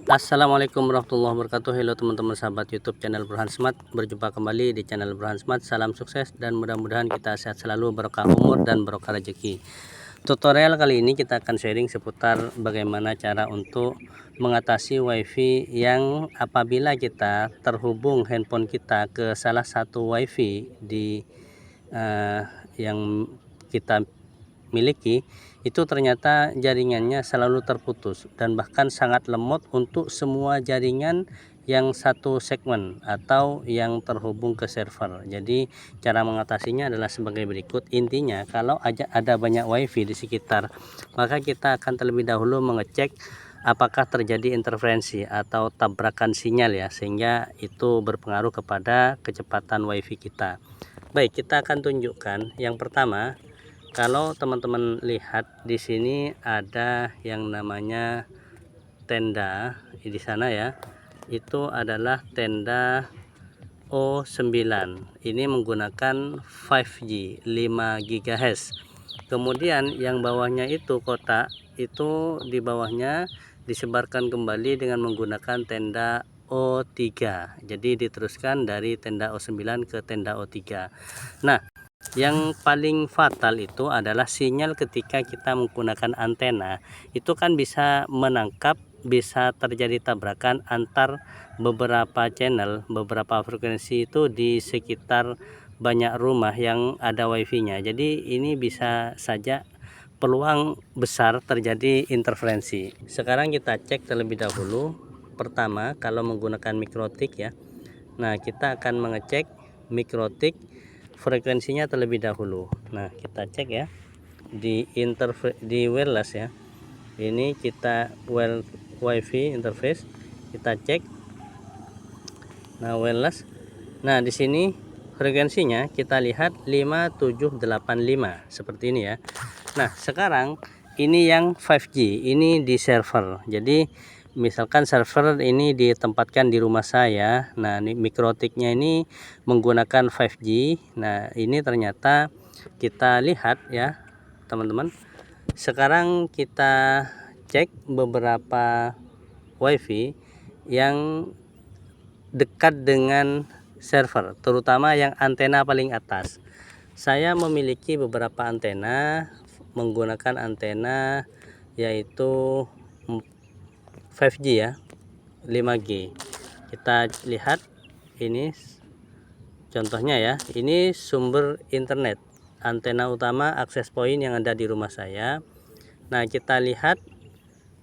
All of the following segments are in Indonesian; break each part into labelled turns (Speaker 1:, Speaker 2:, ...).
Speaker 1: Assalamualaikum warahmatullahi wabarakatuh. Halo teman-teman sahabat YouTube channel Burhan Smart. Berjumpa kembali di channel Burhan Smart. Salam sukses dan mudah-mudahan kita sehat selalu, berkah umur dan berkah rezeki. Tutorial kali ini kita akan sharing seputar bagaimana cara untuk mengatasi WiFi yang apabila kita terhubung handphone kita ke salah satu WiFi di yang kita miliki, itu ternyata jaringannya selalu terputus dan bahkan sangat lemot untuk semua jaringan yang satu segmen atau yang terhubung ke server. Jadi cara mengatasinya adalah sebagai berikut. Intinya kalau ada banyak WiFi di sekitar, maka kita akan terlebih dahulu mengecek apakah terjadi interferensi atau tabrakan sinyal ya, sehingga itu berpengaruh kepada kecepatan WiFi kita. Baik, kita akan tunjukkan. Yang pertama, kalau teman-teman lihat di sini ada yang namanya tenda di sana ya. Itu adalah tenda O9. Ini menggunakan 5G 5 GHz. Kemudian yang bawahnya itu kotak, itu di bawahnya disebarkan kembali dengan menggunakan tenda O3. Jadi diteruskan dari tenda O9 ke tenda O3. Nah, yang paling fatal itu adalah sinyal ketika kita menggunakan antena. Itu kan bisa menangkap, bisa terjadi tabrakan antar beberapa channel, beberapa frekuensi itu di sekitar banyak rumah yang ada wifi-nya. Jadi ini bisa saja peluang besar terjadi interferensi. Sekarang kita cek terlebih dahulu. Pertama, kalau menggunakan mikrotik ya. Nah, kita akan mengecek mikrotik frekuensinya terlebih dahulu. Nah, kita cek ya di wireless ya. Ini kita wifi interface, kita cek. Nah, wireless. Nah, di sini frekuensinya kita lihat 5785 seperti ini ya. Nah, sekarang ini yang 5G, ini di server. Jadi misalkan server ini ditempatkan di rumah saya. Nah, ini mikrotiknya ini menggunakan 5G. Nah, ini ternyata kita lihat ya, teman-teman. Sekarang kita cek beberapa WiFi yang dekat dengan server, terutama yang antena paling atas. Saya memiliki beberapa antena, menggunakan antena yaitu 5G ya, 5G. Kita lihat ini contohnya ya. Ini sumber internet, antena utama access point yang ada di rumah saya. Nah, kita lihat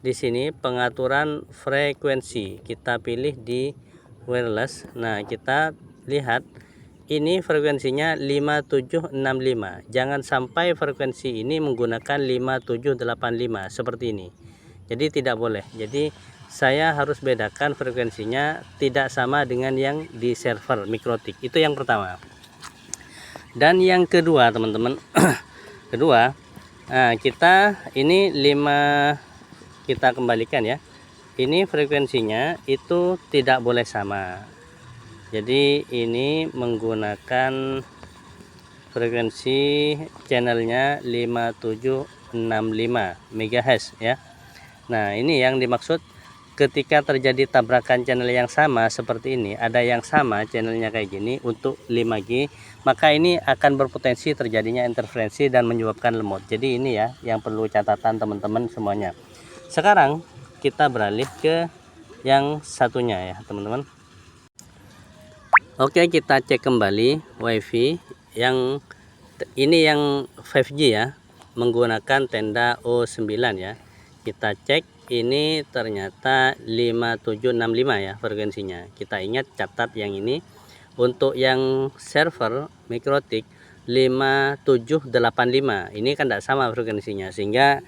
Speaker 1: di sini pengaturan frekuensi. Kita pilih di wireless. Nah, kita lihat ini frekuensinya 5765. Jangan sampai frekuensi ini menggunakan 5785 seperti ini. Jadi tidak boleh. Jadi saya harus bedakan frekuensinya tidak sama dengan yang di server mikrotik. Itu yang pertama. Dan yang kedua, teman-teman, kedua, nah, kita ini 5, kita kembalikan ya. Ini frekuensinya itu tidak boleh sama. Jadi ini menggunakan frekuensi channelnya 5765 MHz ya. Nah, ini yang dimaksud ketika terjadi tabrakan channel yang sama seperti ini, ada yang sama channelnya kayak gini untuk 5G, maka ini akan berpotensi terjadinya interferensi dan menyebabkan lemot. Jadi ini ya yang perlu catatan teman-teman semuanya. Sekarang kita beralih ke yang satunya ya, teman-teman. Oke, kita cek kembali WiFi yang ini yang 5G ya, menggunakan tenda O9 ya. Kita cek ini ternyata 5765 ya frekuensinya. Kita ingat catat yang ini. Untuk yang server mikrotik 5785. Ini kan tidak sama frekuensinya, sehingga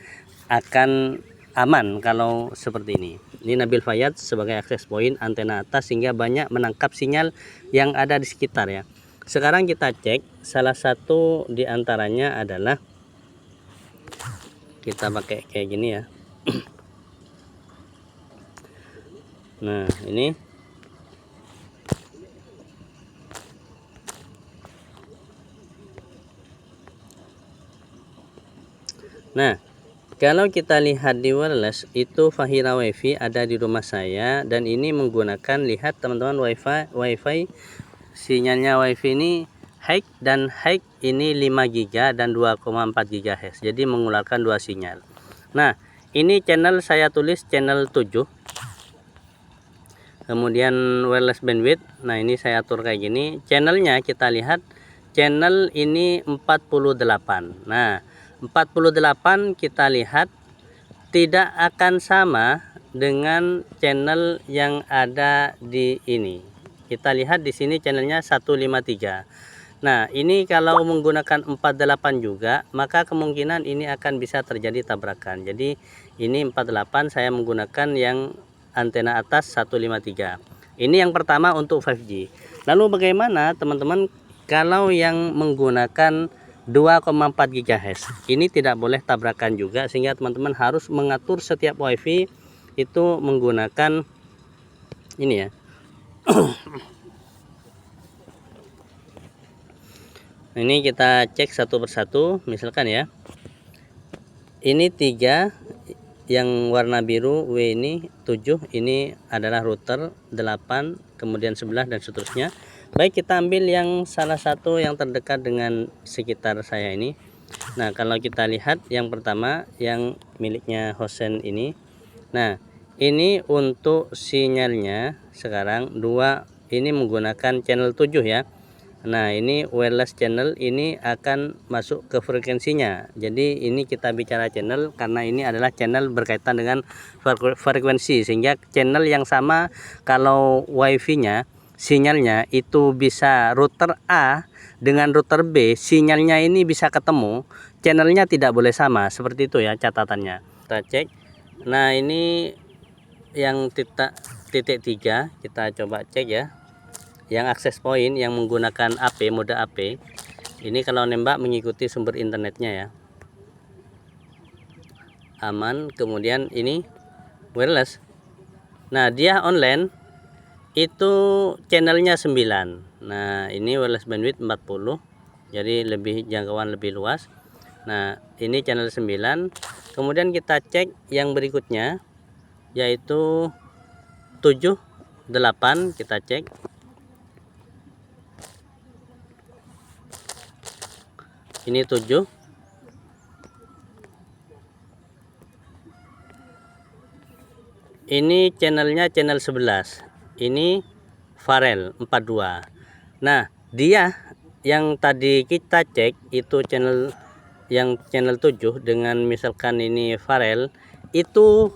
Speaker 1: akan aman kalau seperti ini. Ini Nabil Fayyad sebagai access point antena atas, sehingga banyak menangkap sinyal yang ada di sekitar ya. Sekarang kita cek salah satu di antaranya adalah kita pakai kayak gini ya. Nah, ini Kalau kita lihat di wireless itu Fahira WiFi ada di rumah saya, dan ini menggunakan, lihat teman-teman, WiFi sinyalnya WiFi ini high, dan high ini 5 GB dan 2,4 GHz. Jadi mengeluarkan dua sinyal. Nah, ini channel saya tulis channel 7. Kemudian wireless bandwidth. Nah, ini saya atur kayak gini. Channelnya kita lihat, channel ini 48. Nah, 48 kita lihat tidak akan sama dengan channel yang ada di ini. Kita lihat di sini channelnya 153. Nah, ini kalau menggunakan 48 juga, maka kemungkinan ini akan bisa terjadi tabrakan. Jadi ini 48, saya menggunakan yang antena atas 153. Ini yang pertama untuk 5G. Lalu bagaimana teman-teman kalau yang menggunakan 2,4 GHz? Ini tidak boleh tabrakan juga, sehingga teman-teman harus mengatur setiap WiFi itu menggunakan ini ya. Ini kita cek satu persatu, misalkan ya. Ini 3 yang warna biru W ini 7, ini adalah router 8, kemudian 11 dan seterusnya. Baik, kita ambil yang salah satu yang terdekat dengan sekitar saya ini. Nah, kalau kita lihat yang pertama yang miliknya Hosen ini. Nah, ini untuk sinyalnya sekarang 2, ini menggunakan channel 7 ya. Nah, ini wireless channel, ini akan masuk ke frekuensinya. Jadi ini kita bicara channel karena ini adalah channel berkaitan dengan frekuensi, sehingga channel yang sama kalau WiFi-nya sinyalnya itu bisa router A dengan router B, sinyalnya ini bisa ketemu, channelnya tidak boleh sama. Seperti itu ya catatannya. Kita cek. Nah, ini yang titik 3 kita coba cek ya. Yang akses point yang menggunakan AP, mode AP, ini kalau nembak mengikuti sumber internetnya ya, aman. Kemudian ini wireless. Nah, dia online itu channelnya 9. Nah, ini wireless bandwidth 40, jadi lebih jangkauan lebih luas. Nah, ini channel 9. Kemudian kita cek yang berikutnya yaitu 7, 8, kita cek. Ini 7. Ini channelnya channel 11. Ini Farel 42. Nah, dia yang tadi kita cek itu channel yang channel 7 dengan misalkan ini Farel, itu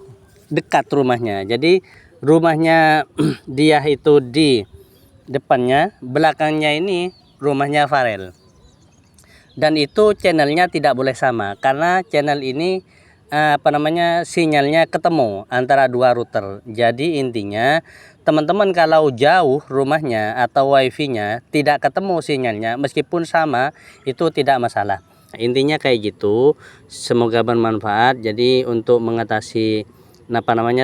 Speaker 1: dekat rumahnya. Jadi rumahnya dia itu di depannya, belakangnya ini rumahnya Farel. Dan itu channelnya tidak boleh sama karena channel ini sinyalnya ketemu antara dua router. Jadi intinya teman-teman kalau jauh rumahnya atau WiFi-nya tidak ketemu sinyalnya, meskipun sama itu tidak masalah. Intinya kayak gitu. Semoga bermanfaat. Jadi untuk mengatasi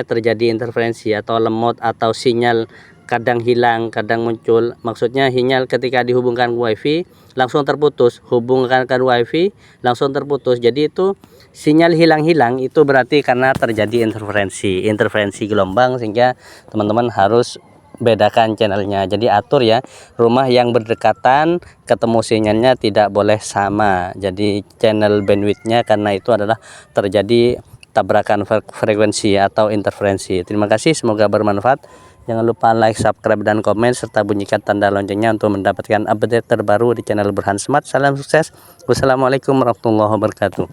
Speaker 1: terjadi interferensi atau lemot atau sinyal kadang hilang, kadang muncul. Maksudnya sinyal ketika dihubungkan ke WiFi langsung terputus, hubungkan ke WiFi langsung terputus. Jadi itu sinyal hilang-hilang, itu berarti karena terjadi interferensi gelombang, sehingga teman-teman harus bedakan channelnya. Jadi atur ya, rumah yang berdekatan ketemu sinyalnya tidak boleh sama. Jadi channel bandwidthnya, karena itu adalah terjadi tabrakan frekuensi atau interferensi. Terima kasih, semoga bermanfaat. Jangan lupa like, subscribe, dan komen, serta bunyikan tanda loncengnya untuk mendapatkan update terbaru di channel Burhan Smart. Salam sukses. Wassalamualaikum warahmatullahi wabarakatuh.